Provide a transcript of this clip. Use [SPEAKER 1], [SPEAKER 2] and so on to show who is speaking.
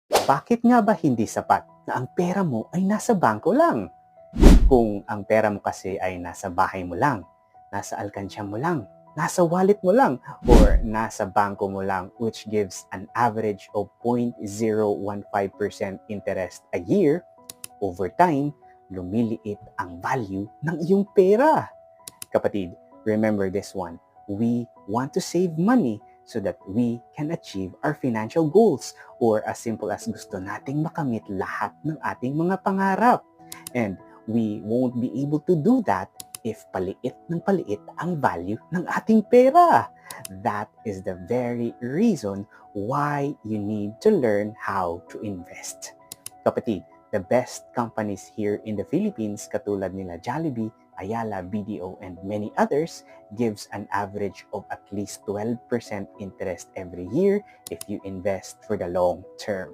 [SPEAKER 1] Bakit nga ba hindi sapat na ang pera mo ay nasa bangko lang? Kung ang pera mo kasi ay nasa bahay mo lang, nasa alkansya mo lang, nasa wallet mo lang, or nasa bangko mo lang, which gives an average of 0.015% interest a year, over time, lumiliit ang value ng iyong pera. Kapatid, remember this one. We want to save money so that we can achieve our financial goals, or as simple as gusto nating makamit lahat ng ating mga pangarap. And we won't be able to do that if paliit ng paliit ang value ng ating pera. That is the very reason why you need to learn how to invest. Kapatid, the best companies here in the Philippines, katulad nila Jollibee, Ayala, BDO, and many others, gives an average of at least 12% interest every year if you invest for the long term.